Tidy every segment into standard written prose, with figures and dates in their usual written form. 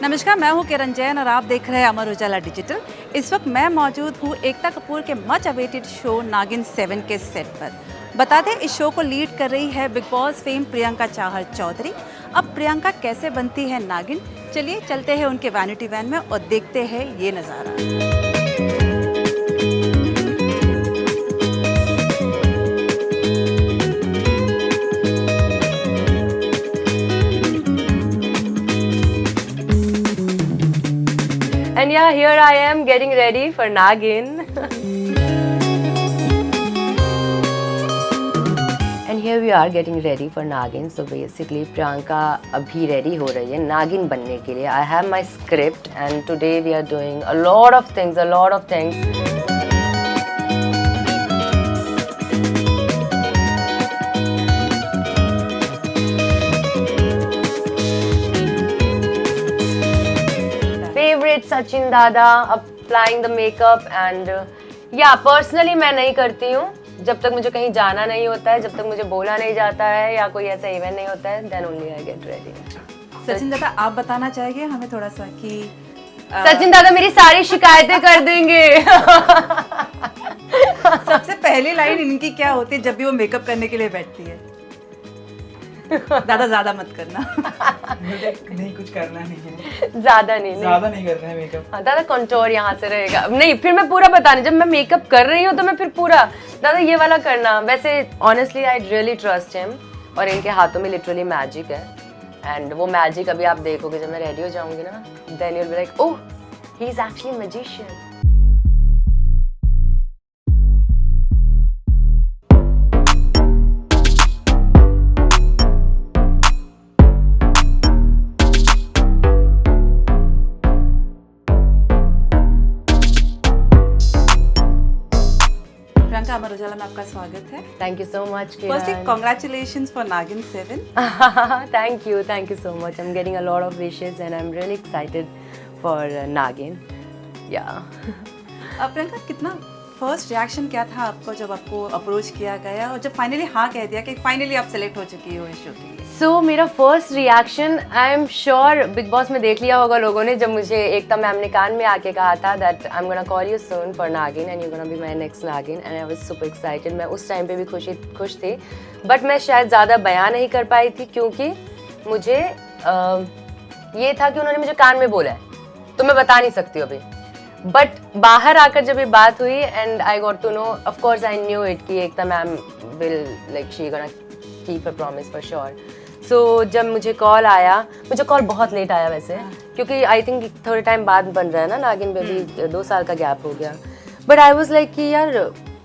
नमस्कार, मैं हूं किरण जैन और आप देख रहे हैं अमर उजाला डिजिटल। इस वक्त मैं मौजूद हूं एकता कपूर के मच अवेटेड शो नागिन 7 के सेट पर। बता दें, इस शो को लीड कर रही है Bigg Boss fame Priyanka Chahar Choudhary. अब प्रियंका कैसे बनती है नागिन, चलिए चलते हैं उनके वैनिटी वैन में और देखते हैं ये नज़ारा। And yeah, here I am getting ready for Nagin. And here we are getting ready for Nagin. So basically Priyanka abhi ready हो रही है नागिन बनने के लिए. I have my script and today we are doing a lot of things. Favorite Sachin Dada, applying the makeup and yeah, personally मैं नहीं करती हूँ जब तक मुझे कहीं जाना नहीं होता है, जब तक मुझे बोला नहीं जाता है या कोई ऐसा इवेंट नहीं होता है, then only I get ready. Sachin Dada, आप बताना चाहेंगे हमें थोड़ा सा कि सचिन दादा मेरी सारी शिकायतें कर देंगे। सबसे पहली लाइन इनकी क्या होती है जब भी वो मेकअप करने के लिए बैठती है? दादा ज्यादा मत करना। नहीं, कुछ करना नहीं है, ज्यादा नहीं करना है मेकअप। हाँ दादा, कंटोर यहाँ से रहेगा नहीं, फिर मैं पूरा बताने जब मैं मेकअप कर रही हूँ तो मैं फिर पूरा दादा ये वाला करना। वैसे honestly I really trust him और इनके हाथों में लिटरली मैजिक है एंड वो मैजिक अभी आप देखोगे जब मैं रेडी हो जाऊंगी ना, then you will be like oh he is actually magician. Priyanka, Amar Ujala में आपका स्वागत है। Thank you so much. Firstly congratulations for Naagin 7। Thank you so much. I'm getting a lot of wishes and I'm really excited for Nagin. Yeah. Priyanka, कितना first reaction क्या था आपको जब आपको अप्रोच किया गया और जब फाइनली हाँ कह दिया कि फाइनली आप सेलेक्ट हो चुकी हो इस शो के लिए? So मेरा first reaction I am sure big Boss में देख लिया होगा लोगों ने, जब मुझे एकता मैम ने कान में आके कहा था that I am gonna call you soon for Naagin and you gonna be my next Naagin and I was super excited. मैं उस टाइम पे भी खुश थी बट मैं शायद ज़्यादा बयान नहीं कर पाई थी क्योंकि मुझे ये था कि उन्होंने मुझे कान में बोला है तो मैं बता नहीं सकती अभी। बट बाहर आकर जब ये बात हुई and I got to know, of course I knew it कि Ekta ma'am will like she gonna keep her promise for sure. So जब मुझे कॉल आया, मुझे कॉल बहुत लेट आया वैसे क्योंकि आई थिंक थोड़े टाइम बाद बन रहा है ना नागिन पे भी, 2 साल का गैप हो गया। बट आई वाज लाइक कि यार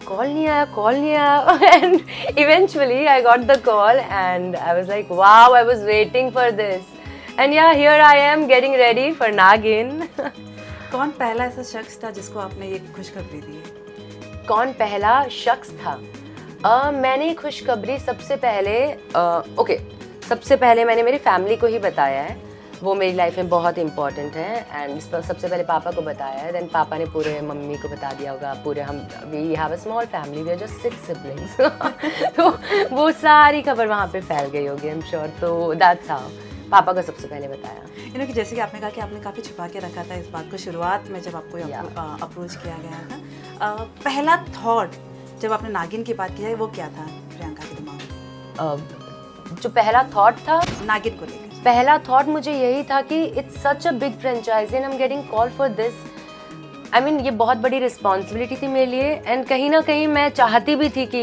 कॉल नहीं आया and eventually I got the call and I was like wow, I was waiting for this and yeah here I am getting ready for Naagin. कौन पहला ऐसा शख्स था जिसको आपने ये खुशखबरी दी? कौन पहला शख्स था? मैंने खुशखबरी सबसे पहले मैंने मेरी फैमिली को ही बताया है, वो मेरी लाइफ में बहुत इंपॉर्टेंट है एंड सबसे पहले पापा को बताया है, देन पापा ने पूरे मम्मी को बता दिया होगा, पूरे हम we have a small family, we are just 6 siblings. तो वो सारी खबर वहाँ पे फैल गई होगी आई एम श्योर, तो दैट्स हाउ पापा को सबसे पहले बताया। कि जैसे कि आपने कहा कि आपने काफ़ी छुपा के रखा था इस बात को शुरुआत में जब आपको अप्रोच किया गया था, पहला थॉट जब आपने नागिन की बात की है वो क्या था प्रियंका के दिमाग में? जो पहला थॉट था नागिन को लेकर, पहला थॉट मुझे यही था कि it's such a big franchise and I am getting call for this. I mean ये बहुत बड़ी रिस्पॉन्सिबिलिटी थी मेरे लिए एंड कहीं ना कहीं मैं चाहती भी थी कि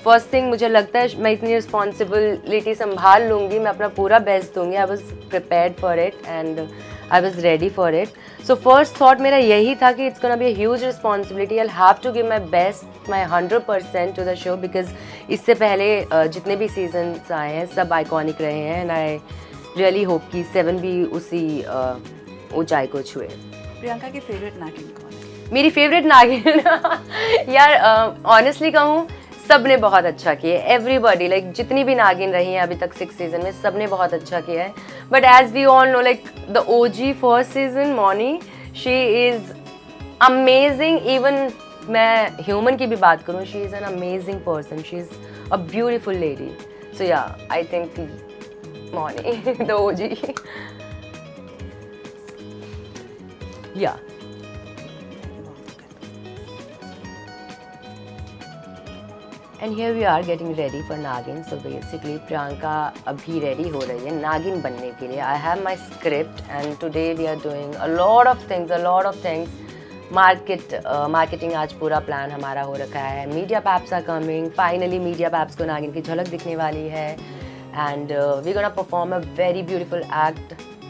फर्स्ट थिंग मुझे लगता है मैं इतनी रिस्पॉन्सिबिलिटी संभाल लूँगी, मैं अपना पूरा बेस्ट दूँगी। I was prepared for it and I was ready for it. So first thought मेरा यही था कि it's gonna be a huge responsibility, I have to give my best, my 100% to the show because इससे पहले जितने भी seasons आए हैं सब आइकॉनिक रहे हैं एंड आई रियली होप कि 7 भी उसी ऊंचाई को छुए। प्रियंका की फेवरेट नागिन कौन है? मेरी फेवरेट नागिन यार ऑनेस्टली कहूँ सब ने बहुत अच्छा किया, एवरीबॉडी लाइक जितनी भी नागिन रही हैं अभी तक 6 सीजन में सब ने बहुत अच्छा किया है। But as we all know like the OG first season Mouni, she is amazing. Even मैं ह्यूमन की भी बात करूँ, she is an amazing person, she is a beautiful lady. So yeah I think Mouni the OG. Yeah. And here we are getting ready for Nagin. So basically Priyanka abhi ready ho rahi hai Nagin बनने के लिए. I have my script and today we are doing a lot of things. Marketing आज पूरा plan हमारा हो रखा है. Media paps are coming. Finally media paps को नागिन की झलक दिखने वाली है. And we're gonna perform a very beautiful act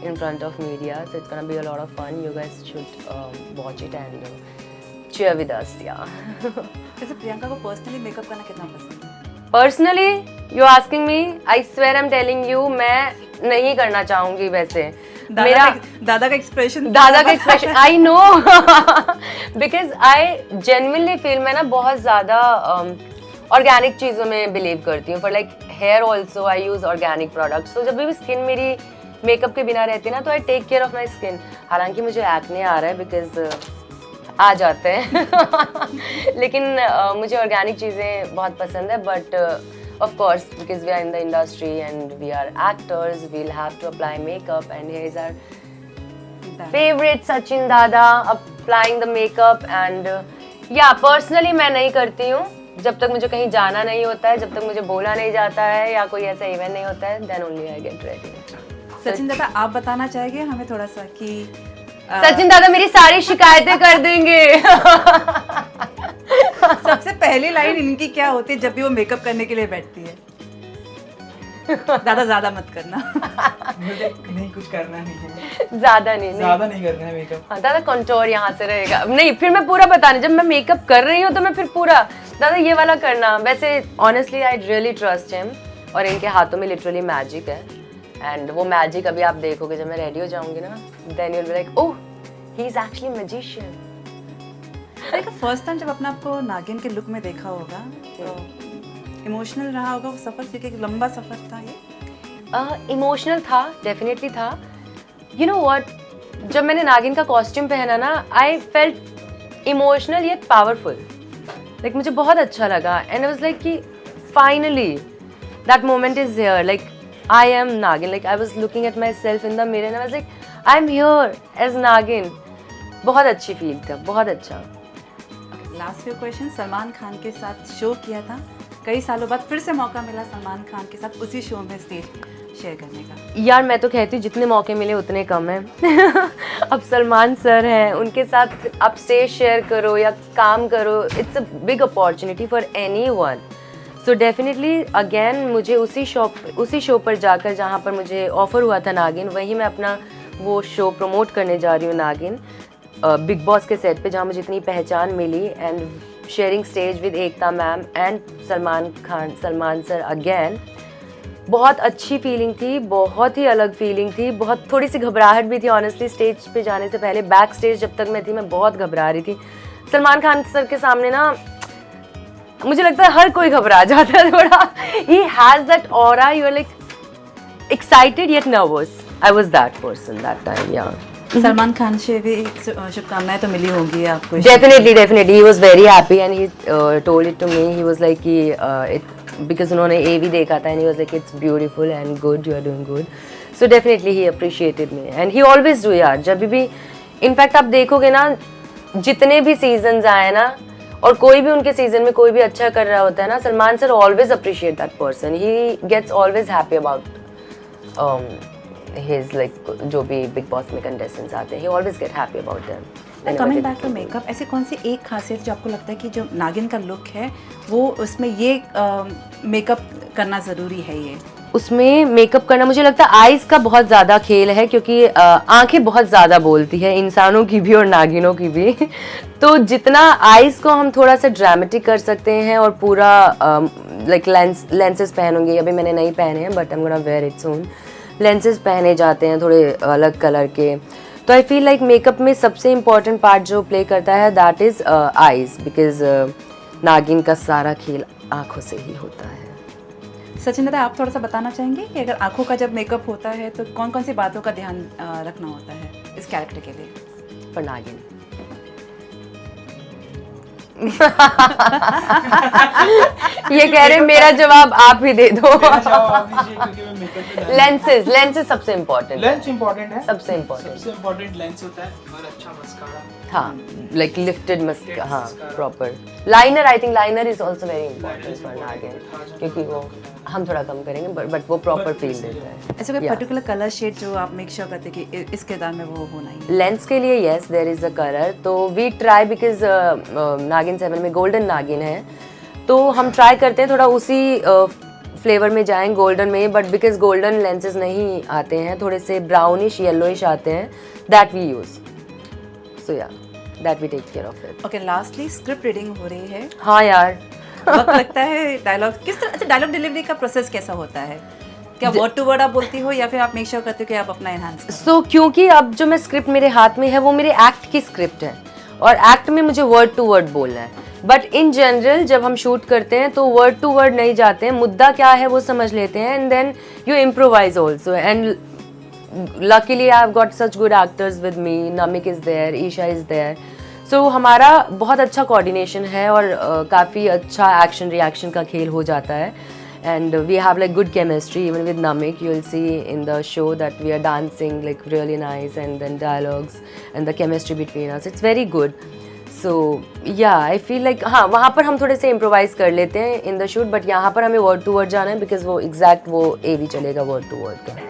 in front of media. So it's gonna be a lot of fun. You guys should watch it and cheer with us. Yeah. वैसे प्रियंका को personally makeup करना कितना पसंद है? Personally, you asking me? I swear I'm telling you, मैं नहीं करना चाहूँगी वैसे. दादा का expression I know because I genuinely feel मैं ना बहुत ज़्यादा ऑर्गेनिक चीज़ों में बिलीव करती हूँ. For like hair also I use organic products. So जब भी स्किन मेरी मेकअप के बिना रहती है ना तो I take care of my skin. हालांकि मुझे एक्ने आ रहा है because आ जाते हैं लेकिन मुझे ऑर्गेनिक चीज़ें बहुत पसंद है. But of course because we are in the industry and we are actors we'll have to apply makeup and here is our favourite Sachin Dada applying the makeup. And yeah personally मैं नहीं करती हूँ जब तक मुझे कहीं जाना नहीं होता है, जब तक मुझे बोला नहीं जाता है या कोई ऐसा इवेंट नहीं होता है, then only I get ready. Sachin Dada आप बताना चाहेंगे हमें थोड़ा सा कि सचिन दादा मेरी सारी शिकायतें कर देंगे. सबसे पहली लाइन इनकी क्या होती है जब भी वो मेकअप करने के लिए बैठती है? दादा ज्यादा मत करना. मुझे नहीं कुछ करना नहीं है. ज्यादा नहीं करना है मेकअप. हाँ दादा कंटोर यहाँ से रहेगा. नहीं फिर मैं पूरा बताने जब मैं मेकअप कर रही हूँ तो मैं फिर पूरा दादा ये वाला करना. वैसे honestly I really trust him और इनके हाथों में लिटरली मैजिक है. एंड वो मैजिक अभी आप देखोगे जब मैं रेडी हो जाऊंगी ना, then you will be like oh he is actually magician. देखो फर्स्ट टाइम जब अपने आपको नागिन के लुक में देखा होगा तो इमोशनल रहा होगा वो सफर, क्योंकि एक लंबा सफर था ये. इमोशनल था, डेफिनेटली था. यू नो व्हाट, जब मैंने नागिन का कॉस्ट्यूम पहना ना I felt emotional yet powerful. Like मुझे बहुत अच्छा लगा एंड आई वाज लाइक कि finally that moment is here. Like I am Nagin. Like I was looking at myself in the mirror and I was like, I'm here as Nagin. बहुत अच्छी feel था, बहुत अच्छा. Last few question. Salman Khan के साथ show किया था, कई सालों बाद फिर से मौका मिला सलमान खान के साथ उसी शो में स्टेज शेयर करने का. यार मैं तो कहती हूँ जितने मौके मिले उतने कम हैं. अब सलमान सर हैं, उनके साथ आप स्टेज शेयर करो या काम करो, it's a big opportunity for anyone. So definitely again मुझे उसी शो पर जाकर जहाँ पर मुझे ऑफ़र हुआ था नागिन, वहीं मैं अपना वो शो प्रमोट करने जा रही हूँ नागिन बिग बॉस के सेट पे, जहाँ मुझे इतनी पहचान मिली. And sharing stage with Ekta ma'am and Salman sir again. बहुत अच्छी फीलिंग थी, बहुत ही अलग फीलिंग थी. बहुत थोड़ी सी घबराहट भी थी ऑनेस्टली स्टेज पे जाने से पहले. बैक स्टेज जब तक मैं थी मैं बहुत घबरा रही थी. सलमान खान सर के सामने ना मुझे लगता है हर कोई घबरा जाता है थोड़ा. He has that aura. You are like excited yet nervous. I was that person that time. Yeah. Salman Khan से भी शुभकामनाएं तो मिली होंगी आपको. Definitely. He was very happy and he told it to me. He was like कि because उन्होंने AV देखा था and he was like it's beautiful and good. You are doing good. So definitely he appreciated me and he always do यार. जब भी in fact आप देखोगे ना जितने भी सीजन्स आए ना और कोई भी उनके सीजन में कोई भी अच्छा कर रहा होता है ना, Salman sir always appreciate that person. He gets always happy about his like जो भी बिग बॉस में कंटेस्टेंट्स आते हैं, he always get happy about them. Coming back to makeup, ऐसी कौन सी एक खासियत जो आपको लगता है कि जो नागिन का लुक है वो उसमें ये मेकअप करना ज़रूरी है? ये उसमें मेकअप करना मुझे लगता है आईज का बहुत ज़्यादा खेल है, क्योंकि आंखें बहुत ज़्यादा बोलती है, इंसानों की भी और नागिनों की भी. तो जितना आईज को हम थोड़ा सा ड्रामेटिक कर सकते हैं और पूरा लाइक लेंसेज पहनूंगी. अभी मैंने नहीं पहने हैं but I am gonna wear it soon. Lenses पहने जाते हैं थोड़े अलग कलर के. तो आई फील लाइक मेकअप में सबसे इम्पॉर्टेंट पार्ट जो प्ले करता है दैट इज़ आईज, बिकॉज नागिन का सारा खेल आँखों से ही होता है. सचिन दादा आप थोड़ा सा बताना चाहेंगे कि अगर आंखों का जब मेकअप होता है तो कौन कौन सी बातों का ध्यान रखना होता है इस कैरेक्टर के लिए? फॉर नागिन ये कह रहे मेरा जवाब आप ही दे दो. मेरा जवाब आप दीजिए क्योंकि मैं लेंसेज सबसे इम्पोर्टेंट लेंस इंपॉर्टेंट है, सबसे इम्पोर्टेंट सबसे इम्पोर्टेंट लेंस होता है और अच्छा मस्कारा। हाँ, लाइक लिफ्टेड मस्क, हाँ proper liner. I think liner is also very important for नागिन, क्योंकि वो हम थोड़ा कम करेंगे बट वो प्रॉपर फील देता है। ऐसे कोई Yeah. पर्टिकुलर कलर शेड जो आप मेक श्योर करते हैं कि इस किरदार में वो होना ही है? लेंस के लिए yes there is a colour, तो वी ट्राई बिकॉज नागिन 7 में गोल्डन नागिन है, तो हम ट्राई करते हैं थोड़ा उसी फ्लेवर में जाएं गोल्डन में, बट बिकॉज गोल्डन लेंसेज नहीं आते हैं, थोड़े से ब्राउनिश येलोइश आते हैं, that we use, so yeah that we take care of it. Okay, lastly script reading हो रही है, हाँ यार वक्त लगता है डायलॉग किस तरह, अच्छा डायलॉग डिलीवरी का प्रोसेस कैसा होता है? क्या वर्ड टू वर्ड आप बोलती हो या फिर आप मेक श्योर करते हो कि आप अपना एनहांस करो? सो क्योंकि अब जो मैं स्क्रिप्ट मेरे हाथ में है वो मेरे एक्ट की स्क्रिप्ट है, और एक्ट में मुझे वर्ड टू वर्ड बोलना है, बट इन जनरल जब हम शूट करते हैं तो वर्ड टू वर्ड नहीं जाते हैं, मुद्दा क्या है वो समझ लेते हैं, and then you improvise also, and luckily I have got such good actors with me, Namik is there, Isha is there, so हमारा बहुत अच्छा कोऑर्डिनेशन है और काफ़ी अच्छा एक्शन रिएक्शन का खेल हो जाता है, and we have like good chemistry even with Namik. You'll see in the show that we are dancing like really nice, and then dialogues and the chemistry between us, it's very good. So yeah, I feel like हाँ वहाँ पर हम थोड़े से improvise कर लेते हैं in the shoot, but यहाँ पर हमें word to word जाना है because वो exact वो A भी चलेगा word to word का।